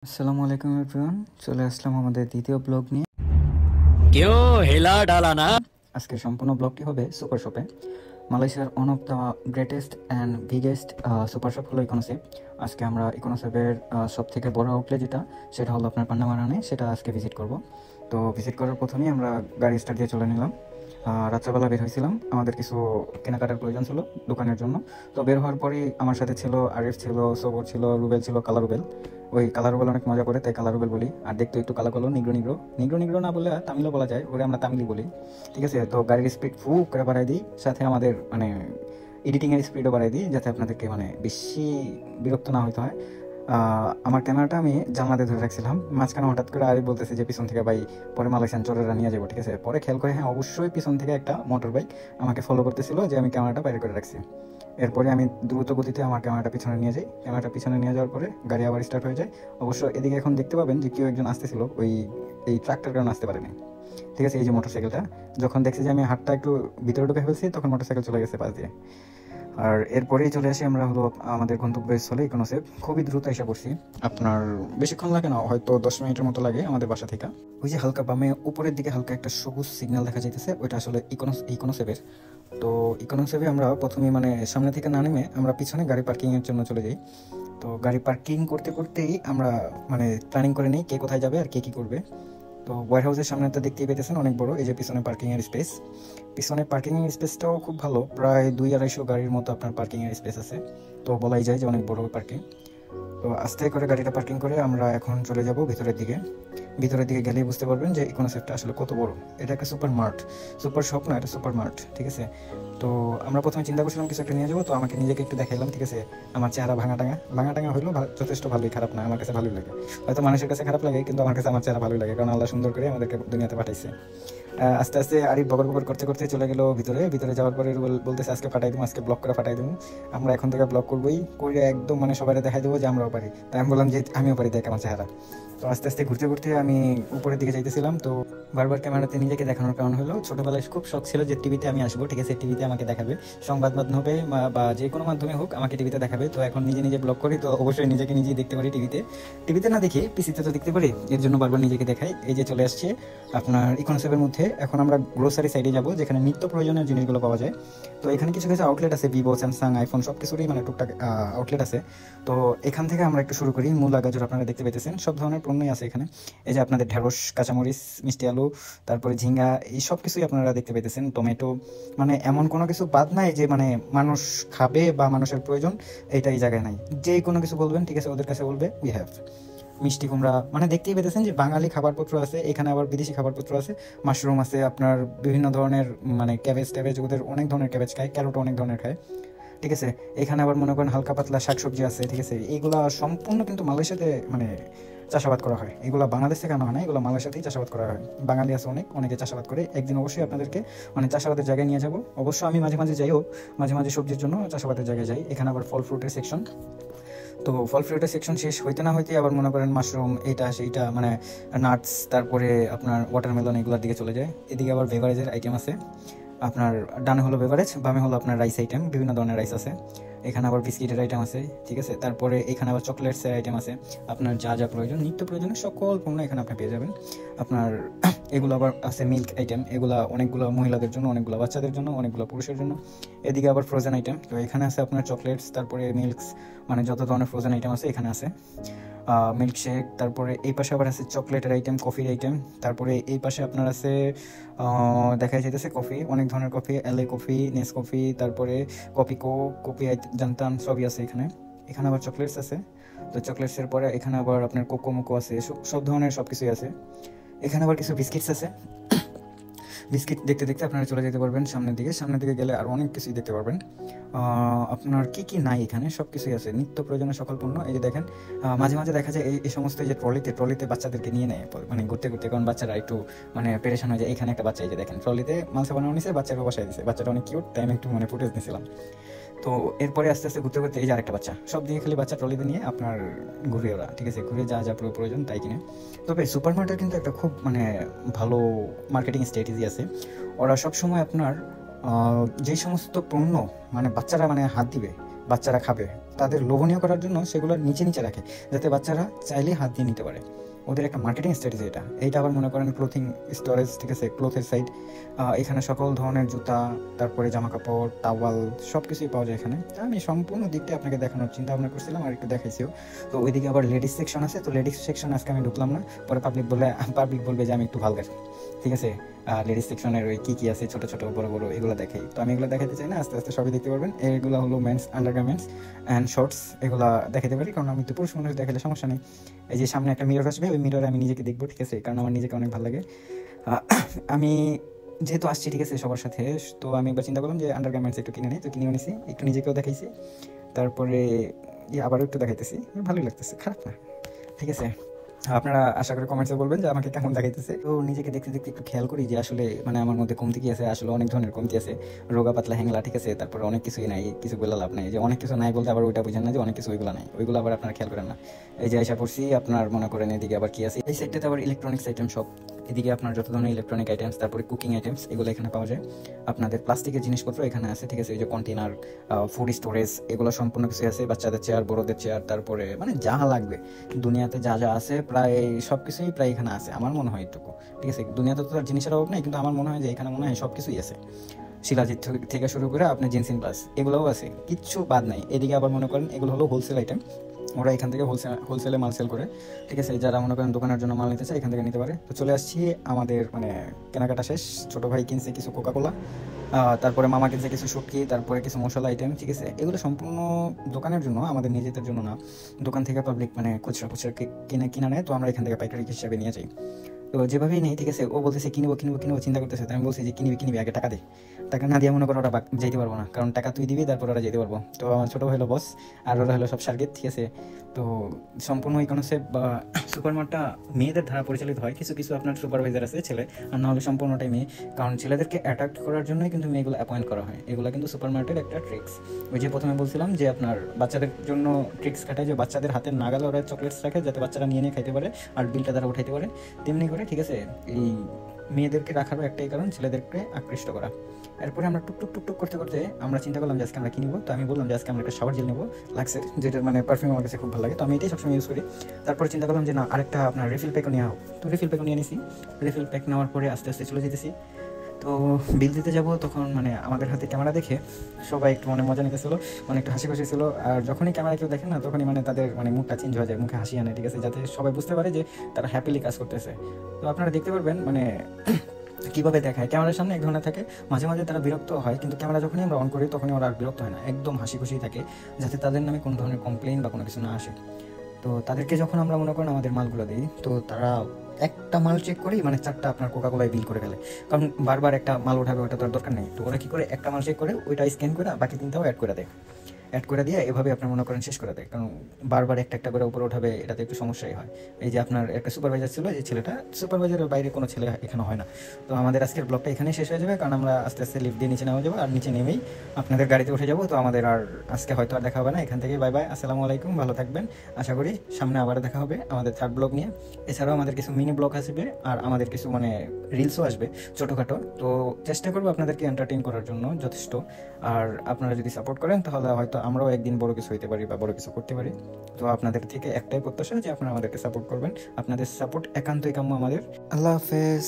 আসসালামু আলাইকুম এভরিওয়ান, চলে আসলাম আমাদের দ্বিতীয় ব্লগ নিয়ে। क्यों हिला डाला ना। আজকে সম্পূর্ণ ব্লগটি হবে সুপার শপে। মালয়েশিয়ার one of the greatest and biggest super shop হলো ইকোনোসেপ। আজকে আমরা ইকোনোসেপের সব থেকে বড় আউটলেট যেটা, সেটা হলো আপনার পান্ডামারানে, সেটা আজকে ভিজিট করব। তো ভিজিট করার প্রথমেই আমরা গাড়ি স্টার্ট দিয়ে চলে নিলাম। রাত্রেবেলা বের হয়েছিলাম, আমাদের কিছু কেনাকাটার প্রয়োজন ছিল দোকানের জন্য। তো বের হওয়ার পরেই আমার সাথে ছিল আরিফ, ছিল সবর, ছিল রুবেল, ছিল কালা রুবেল। ওই কালা রুবেল অনেক মজা করে, তাই কালা রুবেল বলি। আর দেখতে একটু কালো কালো, নিগ্রো নিগ্রো, নিগ্রো নিগ্রো না বলে তামিলও বলা যায়, ওরে আমরা তামিলই বলি। ঠিক আছে, তো গাড়ির স্পিড ফুক করে বাড়াই দিই, সাথে আমাদের এডিটিংয়ের স্পিডও বাড়াই দিই, যাতে আপনাদেরকে বেশি বিরক্ত না হইতে হয়। আমার ক্যামেরাটা আমি জানলাতে ধরে রাখছিলাম, মাঝখানে হঠাৎ করে আরিফ বলতেছে যে পিছন থেকে ভাই পরে মালয়েশিয়ান চোরেরা নিয়ে যাবো। ঠিক আছে, পরে খেয়াল করে হ্যাঁ অবশ্যই পিছন থেকে একটা মোটর বাইক আমাকে ফলো করতেছিল, যে আমি ক্যামেরাটা বাইরে করে রাখছি। এরপরে আমি দ্রুত গতিতে আমার ক্যামেরাটা পিছনে নিয়ে যাই। ক্যামেরাটা পিছনে নিয়ে যাওয়ার পরে গাড়ি আবার স্টার্ট হয়ে যায়। অবশ্য এদিকে এখন দেখতে পাবেন যে কেউ একজন আসতেছিল, এই ট্রাকটার কারণে আসতে পারেনি। ঠিক আছে, এই যে মোটরসাইকেলটা, যখন দেখছি যে আমি হাতটা একটু ভিতরে ঢুকে ফেলছি, তখন মোটরসাইকেল চলে গেছে পাশ দিয়ে। আর এরপরেই চলে আসি আমরা হলো আমাদের গন্তব্যস্থলে ইকোনোসেপ। খুবই দ্রুত এসে পড়ছি, আপনার বেশিক্ষণ লাগে না, হয়তো 10 মিনিটের মতো লাগে আমাদের বাসা থেকে। ওই যে হালকা বামে উপরের দিকে হালকা একটা সবুজ সিগন্যাল দেখা যাইতেছে, ওইটা আসলে ইকোনোসেপের। তো ইকোনোসেপে আমরা প্রথমে সামনে থেকে না নেমে আমরা পিছনে গাড়ি পার্কিংয়ের জন্য চলে যাই। তো গাড়ি পার্কিং করতে করতেই আমরা প্ল্যানিং করে নিই কে কোথায় যাবে আর কে কী করবে। তো ওয়ার হাউসের সামনে তো দেখতেই পেতেছেন অনেক বড়, এই যে পিছনে পার্কিংয়ের স্পেস। পিছনে পার্কিংয়ের স্পেসটাও খুব ভালো, প্রায় 200-250 গাড়ির মতো আপনার পার্কিংয়ের স্পেস আছে। তো বলাই যায় যে অনেক বড় পার্কিং। তো আস্তে করে গাড়িটা পার্কিং করে আমরা এখন চলে যাব ভিতরের দিকে। ভিতরের দিকে গেলেই বুঝতে পারবেন যে ইকোনোসেপটা আসলে কত বড়। এটা একটা সুপার শপ না, এটা সুপার মার্ট। ঠিক আছে, তো আমরা প্রথমে চিন্তা করছিলাম কিছু একটা নিয়ে যাবো, তো আমাকে নিজেকে একটু দেখাইলাম। ঠিক আছে, আমার চেহারা ভাঙা টাঙা হইলো, যথেষ্ট ভালোই, খারাপ না, আমার কাছে ভালোই লাগে। হয়তো মানুষের কাছে খারাপ লাগে, কিন্তু আমার কাছে আমার চেহারা ভালোই লাগে, কারণ আল্লাহ সুন্দর করে আমাদেরকে দুনিয়াতে পাঠাইছে। আস্তে আস্তে আরিফ বকর বকর করতে করতে চলে গেল ভিতরে যাওয়ার পরে বলতেছে আজকে ফাটাই দেবো, আজকে ব্লক করে ফাটাই দেবো। আমরা এখন থেকে ব্লক করবোই, করে একদম সবাই দেখাই দেবো যে আমরাও পারি। তাই আমি বললাম যে আমিও পারি, দেখ আমার চেহারা। তো আস্তে আস্তে ঘুরতে ঘুরতে আমি উপরের দিকে যাইতেছিলাম। তো বারবার ক্যামেরাতে নিজেকে দেখানোর কারণ হলো, ছোটবেলায় খুব শখ ছিল যে টিভিতে আমি আসবো। ঠিক আছে, টিভিতে আমাকে দেখাবে, সংবাদ মাধ্যমে বা যে কোনো মাধ্যমে হোক আমাকে টিভিতে দেখাবে। তো এখন নিজে নিজে ব্লগ করি, তো অবশ্যই নিজেকে নিজেই দেখতে পারি টিভিতে না দেখি পিসিতে তো দেখতে পারি, এর জন্য বারবার নিজেকে দেখাই। এই যে চলে আসছে আপনার ইকোনোসেপের মধ্যে। এখন আমরা গ্রোসারি সাইডে যাব, যেখানে নিত্য প্রয়োজনীয় জিনিসগুলো পাওয়া যায়। তো এখানে কিছু কিছু আউটলেট আছে, ভিভো, স্যামসাং, আইফোন সব কিছুরই টুকটাক আউটলেট আছে। তো এখান থেকে আমরা একটু শুরু করি। মূলা, গাজর আপনারা দেখতে পেতেছেন, সব ধরনের পণ্যই আছে এখানে। এই যে আপনাদের ঢেঁড়স, কাঁচামরিচ, মিষ্টি আলু, তারপরে ঝিঙ্গা, এই সব কিছুই আপনারা দেখতে পেতেছেন। টমেটো, এমন কোনো কিছু বাদ নাই যে মানুষ খাবে বা মানুষের প্রয়োজন এইটা এই জায়গায় নাই। যে কোনো কিছু বলবেন, ঠিক আছে, ওদের কাছে বলবে উই হ্যাভ। মিষ্টি কুমড়া, দেখতেই পেতেছেন যে বাঙালি খাবারপত্র আছে এখানে, আবার বিদেশি খাবারপত্র আছে। মাশরুম আছে, আপনার বিভিন্ন ধরনের ক্যাবেজ, ওদের অনেক ধরনের ক্যাবেজ খায়, ক্যারোটও অনেক ধরনের খায়। ঠিক আছে, এখানে আবার মনে করেন হালকা পাতলা শাকসবজি আছে। ঠিক আছে, এইগুলা সম্পূর্ণ কিন্তু মালয়েশিয়াতে চাষাবাদ করা হয়। এগুলো বাংলাদেশ থেকে আনা হয় না, এগুলো মালয়েশিয়াতেই চাষাবাদ করা হয়। বাঙালি আছে অনেকে চাষাবাদ করে। একদিন অবশ্যই আপনাদেরকে চাষাবাদের জায়গায় নিয়ে যাবো। অবশ্য আমি মাঝে মাঝে যাইও, মাঝে মাঝে সবজির জন্য চাষাবাদের জায়গায় যাই। এখানে আবার ফল ফ্রুটের সেকশন। তো ফল ফ্রুটের সেকশন শেষ হইতে না হইতে আবার মনে করেন মাশরুম, এইটা সেইটা, নাটস, তারপরে আপনার ওয়াটারমেলন, এগুলোর দিকে চলে যায়। এদিকে আবার বেভারেজের আইটেম আছে। আপনার ডানে হলো বেভারেজ, বামে হলো আপনার রাইস আইটেম, বিভিন্ন ধরনের রাইস আছে। এখানে আবার বিস্কিটের আইটেম আছে। ঠিক আছে, তারপরে এখানে আবার চকলেটসের আইটেম আছে। আপনার যা যা প্রয়োজন, নিত্য প্রয়োজনের সকল পণ্য এখানে আপনি পেয়ে যাবেন। আপনার এগুলো আবার আছে মিল্ক আইটেম, এগুলা অনেকগুলো মহিলাদের জন্য, অনেকগুলো বাচ্চাদের জন্য, অনেকগুলো পুরুষের জন্য। এদিকে আবার ফ্রোজেন আইটেম, তো এখানে আছে আপনার চকলেটস, তারপরে মিল্কস, যত ধরনের ফ্রোজেন আইটেম আছে এখানে আছে। মিল্কশেক, তারপরে এই পাশে আবার আছে চকলেটের আইটেম, কফির আইটেম। তারপরে এই পাশে আপনার আছে দেখা যাইতেছে কফি, অনেক ধরনের কফি, এলএ কফি, নেস কফি, তারপরে কপিকো, কপি জানতাম, সবই আছে এখানে। এখানে আবার চকলেটস আছে। তো চকলেটসের পরে এখানে আবার আপনার কোকো আছে, সব ধরনের সব কিছুই আছে। এখানে আবার কিছু বিস্কিটস আছে। বিস্কিট দেখতে দেখতে আপনারা চলে যেতে পারবেন সামনের দিকে গেলে আর অনেক কিছুই দেখতে পারবেন। আপনার কি কি নাই এখানে সব কিছুই আছে, নিত্য প্রয়োজনীয় সকল পণ্য। এই যে দেখেন, মাঝে মাঝে দেখা যায় এই সমস্ত যে ট্রলিতে বাচ্চাদেরকে নিয়ে নেয় ঘুরতে ঘুরতে, কারণ বাচ্চারা একটু পেরেশান হয়ে যায়। এখানে একটা বাচ্চা, এই যে দেখেন ট্রলিতে মালসা বানানো নিছে, বাচ্চাকে বসাই দিছে, বাচ্চাটা অনেক কিউট, তাই আমি একটু ফুটেজ নিয়েছিলাম। তো এরপরে আস্তে আস্তে ঘুরতে ঘুরতে এই যে আরেকটা বাচ্চা, সব দিকে খালি বাচ্চা ট্রলিতে নিয়ে আপনার ঘুরে ওরা। ঠিক আছে, ঘুরে যা যা প্রয়োজন তাই কিনে। তবে সুপার মার্কেটের কিন্তু একটা খুব ভালো মার্কেটিং স্ট্র্যাটেজি আছে। ওরা সবসময় আপনার যেই সমস্ত পণ্য বাচ্চারা হাত দিবে, বাচ্চারা খাবে, তাদের লোভনীয় করার জন্য সেগুলো নিচে নিচে রাখে, যাতে বাচ্চারা চাইলে হাত দিয়ে নিতে পারে। ওদের একটা মার্কেটিং স্ট্র্যাটেজি এইটা আবার মনে করেন ক্লোথিং স্টোরেজ, ঠিক আছে, ক্লোথের সাইড। এখানে সকল ধরনের জুতা, তারপরে জামা কাপড়, টাওয়াল সব কিছুই পাওয়া যায় এখানে। আমি সম্পূর্ণ দিকটা আপনাকে দেখানোর চিন্তা ভাবনা করছিলাম আর একটু দেখাইছিও। তো ওইদিকে আবার লেডিস সেকশন আছে, তো লেডিস সেকশন আজকে আমি ঢুকলাম না, পরে পাবলিক বলবে যে আমি একটু ভালগার, ঠিক আছে। লেডিস সেকশনের ওই কী কী আছে ছোট ছোট বড় বড় এগুলো দেখাই, তো আমি এগুলো দেখাতে চাই না, আস্তে আস্তে সবই দেখতে পারবেন। এগুলো হলো মেন্স আন্ডারগার্মেন্টস অ্যান্ড শর্টস, এগুলো দেখাতে পারি কারণ আমি তো পুরুষ মানুষ, দেখালে সমস্যা নেই। এই যে সামনে একটা মিরর আসবে, ওই মিররে আমি নিজেকে দেখবো, ঠিক আছে, কারণ আমার নিজেকে অনেক ভালো লাগে। আমি যেহেতু আসছি, ঠিক আছে, সবার সাথে, তো আমি একবার চিন্তা করলাম যে আন্ডারগার্মেন্টস একটু কিনে নিই, তো কিনেও নিছি, একটু নিজেকেও দেখাইছি, তারপরে আবারও একটু দেখাইতেছি, ভালোই লাগতেছে, খারাপ না, ঠিক আছে। আপনারা আশা করি কমেন্টসে বলবেন যে আমাকে কেমন দেখাইতেছে। তো নিজেকে দেখতে দেখতে একটু খেয়াল করি যে আসলে মানে আমার মধ্যে কমতি কি আছে, আসলে অনেক ধরনের কমতি আছে, রোগা পাতলা হ্যাংলা, ঠিক আছে, তারপরে অনেক কিছুই নাই, কিছু বলে লাভ নাই, যে অনেক কিছু নাই বলতে আবার ওইটা বুঝেন না যে অনেক কিছু ওইগুলো নাই, ওইগুলো আবার আপনারা খেয়াল করেন না। এই যে আশা করছি আপনার মনে করেন এদিকে আবার কি আছে, এই সাইডটাতে আবার ইলেকট্রনিক্স আইটেম সব, এদিকে আপনার যত ধরনের ইলেকট্রনিক আইটেমস, তারপরে কুকিং আইটেমস, এগুলো এখানে পাওয়া যায়। আপনাদের প্লাস্টিকের জিনিসপত্র এখানে আছে, ঠিক আছে, এই যে কন্টেনার, ফুড স্টোরেজ, এগুলো সম্পূর্ণ কিছু আছে, বাচ্চাদের চেয়ার, বড়দের চেয়ার, তারপরে মানে যা লাগবে দুনিয়াতে যা যা আছে প্রায় সব কিছুই প্রায় এখানে আছে আমার মনে হয় এটুকু, ঠিক আছে। দুনিয়াতে তো তার জিনিসের অভাব নেই, কিন্তু আমার মনে হয় যে এখানে মনে হয় সব কিছুই আছে, শিলাজিৎ থেকে শুরু করে আপনার জিনসিন প্লাস এগুলোও আছে, কিচ্ছু বাদ নাই। এদিকে আবার মনে করেন এগুলো হলো হোলসেল আইটেম, ওরা এখান থেকে হোলসেলে মাল সেল করে, ঠিক আছে, যারা মনে করেন দোকানের জন্য মাল নিতে চায় এখান থেকে নিতে পারে। তো চলে আসছি, আমাদের মানে কেনাকাটা শেষ। ছোটো ভাই কিনছে কিছু কোকাকোলা, তারপরে মামা কিনছে কিছু শুটকি, তারপরে কিছু মশলা আইটেম, ঠিক আছে, এগুলো সম্পূর্ণ দোকানের জন্য, আমাদের নিজেদের জন্য না। দোকান থেকে পাবলিক মানে খুচরা খুচরা কিনা নেয়, তো আমরা এখান থেকে পাইকারি হিসাবে নিয়ে যাই। তো যেভাবেই নেই, ঠিক আছে, ও বলতেছে কিনবো কিনবো কিনবো চিন্তা করতেছে, তো আমি বলছি যে কিনবি আগে টাকা দে, টাকা না দিয়ে মনে করো ওরা যেতে পারবো না, কারণ টাকা তুই দিবি তারপর ওরা যেতে পারবো। তো আমার ছোটো হলো বস আর ওরা হলো সব সার্গেট, ঠিক আছে। তো সম্পূর্ণ এই কনসেপ্ট বা সুপার মার্টটা মেয়েদের দ্বারা পরিচালিত হয়, কিছু কিছু আপনার সুপারভাইজার আছে ছেলে, আর না হলে সম্পূর্ণটাই মেয়ে, কারণ ছেলেদেরকে অ্যাট্রাক্ট করার জন্যই কিন্তু মেয়েগুলো অ্যাপয়েন্ট করা হয়। এগুলো কিন্তু সুপার মার্কেটের একটা ট্রিক্স। ওই যে প্রথমে বলছিলাম যে আপনার বাচ্চাদের জন্য ট্রিক্স খাটায়, যে বাচ্চাদের হাতের নাগালে ওরা চকলেটস রাখে যাতে বাচ্চারা নিয়ে খাইতে পারে আর বিলটা তারা উঠাইতে পারে, তেমনি করে, ঠিক আছে, এই মেয়েদেরকে রাখারও একটাই কারণ ছেলেদেরকে আকৃষ্ট করা। এরপরে আমরা টুকটুক টুকটুক করতে করতে আমরা চিন্তা করলাম যে আজকে আমরা কিনবো, তো আমি বললাম যে আজকে আমরা একটা শাওয়ার জেল নেবো লাক্সের, যেটা মানে পারফিউম আমার কাছে খুব ভালো লাগে, তো আমি এটাই সবসময় ইউজ করি। তারপরে চিন্তা করলাম যে না, আরেকটা আপনার রিফিল প্যাকও নেওয়া হোক, তো রিফিল প্যাকও নিয়ে নিছি। রিফিল প্যাক নেওয়ার পরে আস্তে আস্তে চলে যেতেছি। তো বিল দিতে যাব, তখন মানে আমাদের হাতে ক্যামেরা দেখে সবাই একটু মানে মজা নিতেছিল, মানে একটু হাসি খুশি ছিল। আর যখনই ক্যামেরা কেউ দেখে না, তখনই মানে তাদের মানে মুডটা চেঞ্জ হয়ে যায়, মুখে হাসি আনে, ঠিক আছে, যাতে সবাই বুঝতে পারে যে তারা হ্যাপিলি কাজ করতেছে। তো আপনারা দেখতে পারবেন মানে কীভাবে দেখায়, ক্যামেরার সামনে এক ধরনের থাকে, মাঝে মাঝে তারা বিরক্ত হয়, কিন্তু ক্যামেরা যখনই আমরা অন করি তখনই ওরা আর বিরক্ত হয় না, একদম হাসি খুশি থাকে, যাতে তাদের নামে কোনো ধরনের কমপ্লেন বা কোনো কিছু না আসে। তো তাদেরকে যখন আমরা মনে করেন আমাদের মালগুলো দিই, তো তারা একটা মাল চেক করেই মানে 4টা আপনার কোকাকোলায় বিল করে ফেলে, কারণ বারবার একটা মাল উঠাবে ওটা তো আর দরকার নেই। তো ওরা কী করে, একটা মাল চেক করে ওইটা স্ক্যান করে বাকি 3টাও অ্যাড করে দিয়ে এভাবে আপনার মনে করেন শেষ করে দেয়, কারণ বারবার একটা একটা করে উপরে উঠাবে, এটাতে একটু সমস্যাই হয়। এই যে আপনার একটা সুপারভাইজার ছিল, এই ছেলেটা, সুপারভাইজারের বাইরে কোনো ছেলে এখানে হয় না। তো আমাদের আজকের ব্লগটা এখানেই শেষ হয়ে যাবে, কারণ আমরা আস্তে আস্তে লিফট দিয়ে নিচে নেওয়া যাবো, আর নিচে নেমেই আপনাদের গাড়িতে উঠে যাবো। তো আমাদের আর আজকে হয়তো আর দেখা হবে না, এখান থেকে বাই বাই, আসসালামু আলাইকুম, ভালো থাকবেন। আশা করি সামনে আবার দেখা হবে আমাদের থার্ড ব্লগ নিয়ে। এছাড়াও আমাদের কিছু মিনি ব্লগ আসবে, আর আমাদের কিছু মানে রিলসও আসবে ছোটোখাটো। তো চেষ্টা করবো আপনাদেরকে এন্টারটেইন করার জন্য যথেষ্ট। আর আপনারা যদি সাপোর্ট করেন তাহলে হয়তো আমরাও একদিন বড় কিছু হইতে পারি বা বড় কিছু করতে পারি। তো আপনাদের থেকে একটাই প্রত্যাশা যে আপনারা আমাদেরকে সাপোর্ট করবেন, আপনাদের সাপোর্ট একান্তই কাম্য আমাদের। আল্লাহ হাফেজ।